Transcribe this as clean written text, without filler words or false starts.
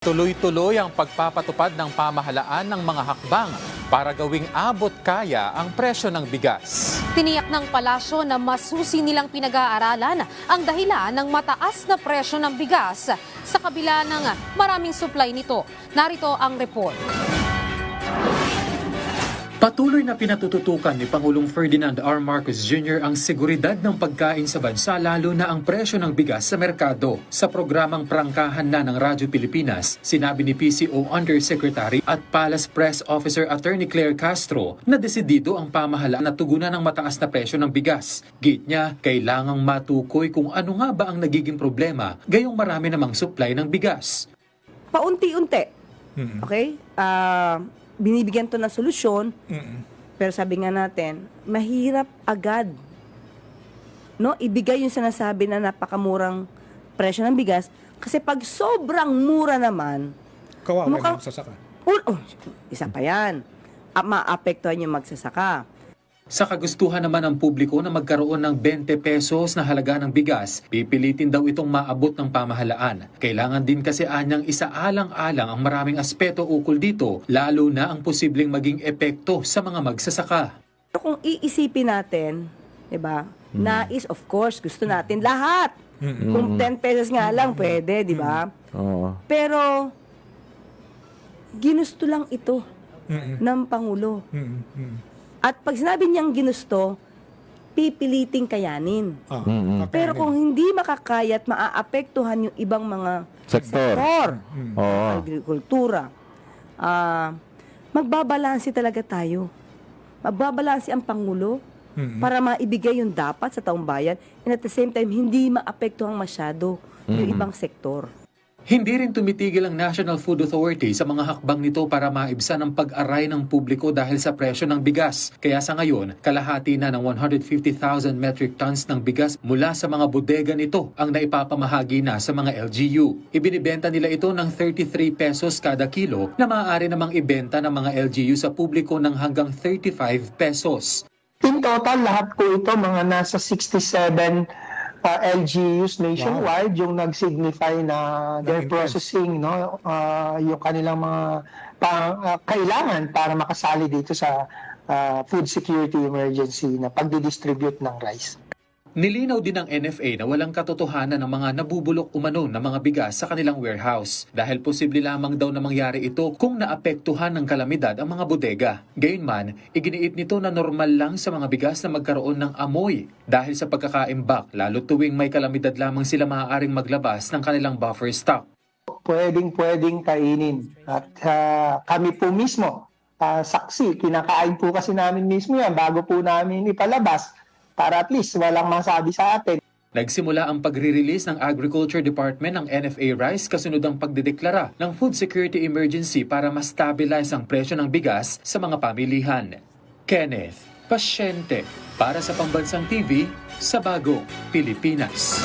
Tuloy-tuloy ang pagpapatupad ng pamahalaan ng mga hakbang para gawing abot kaya ang presyo ng bigas. Tiniyak ng palasyo na masusi nilang pinag-aaralan ang dahilan ng mataas na presyo ng bigas sa kabila ng maraming supply nito. Narito ang report. Patuloy na pinatututukan ni Pangulong Ferdinand R. Marcos Jr. ang seguridad ng pagkain sa bansa lalo na ang presyo ng bigas sa merkado. Sa programang Prangkahan na ng Radyo Pilipinas, sinabi ni PCO Undersecretary at Palace Press Officer Attorney Claire Castro na desidido ang pamahalaan na tugunan ng mataas na presyo ng bigas. Git niya, kailangang matukoy kung ano nga ba ang nagiging problema gayong marami namang supply ng bigas. Paunti-unti. Okay? Binibigyan to ng solusyon, pero sabi nga natin, mahirap agad. No? Ibigay yung sinasabi na napakamurang presyo ng bigas, kasi pag sobrang mura naman, kawawa yung magsasaka. Isa pa yan. Maapektuhan yung magsasaka. Sa kagustuhan naman ng publiko na magkaroon ng 20 pesos na halaga ng bigas, pipilitin daw itong maabot ng pamahalaan. Kailangan din kasi anyang isaalang-alang ang maraming aspeto ukol dito, lalo na ang posibleng maging epekto sa mga magsasaka. Pero kung iisipin natin, diba, nais, of course, gusto natin lahat. Kung 10 pesos nga lang, pwede, diba? Pero, ginusto lang ito ng Pangulo. At pag sinabi niyang ginusto, pipiliting kayanin. Pero kung hindi makakaya at maaapektuhan yung ibang mga sektor, agrikultura, magbabalanse talaga tayo. Magbabalanse ang Pangulo para maibigay yung dapat sa taong bayan and at the same time, hindi maapektuhan masyado yung ibang sektor. Hindi rin tumitigil ang National Food Authority sa mga hakbang nito para maibsan ang pag-aray ng publiko dahil sa presyo ng bigas. Kaya sa ngayon, kalahati na ng 150,000 metric tons ng bigas mula sa mga bodega nito ang naipapamahagi na sa mga LGU. Ibinibenta nila ito ng 33 pesos kada kilo na maaari namang ibenta ng mga LGU sa publiko ng hanggang 35 pesos. In total, lahat po ito mga nasa 67 LGUs nationwide yung nag-signify na they're processing yung kanilang mga kailangan para makasali dito sa food security emergency na pagdidistribute ng rice. Nilinaw din ng NFA na walang katotohanan ng mga nabubulok umano na mga bigas sa kanilang warehouse dahil posible lamang daw na mangyari ito kung naapektuhan ng kalamidad ang mga bodega. Gayunman, iginiit nito na normal lang sa mga bigas na magkaroon ng amoy dahil sa pagkakaimbak lalo tuwing may kalamidad lamang sila maaaring maglabas ng kanilang buffer stock. Pwedeng kainin at kami po mismo, saksi, kinakain po kasi namin mismo yan bago po namin ipalabas. Para at least walang masabi sa atin. Nagsimula ang pagre-release ng Agriculture Department ng NFA rice kasunod ang pagdedeklara ng food security emergency para ma-stabilize ang presyo ng bigas sa mga pamilihan. Kenneth Pasyente para sa Pambansang TV sa Bagong Pilipinas.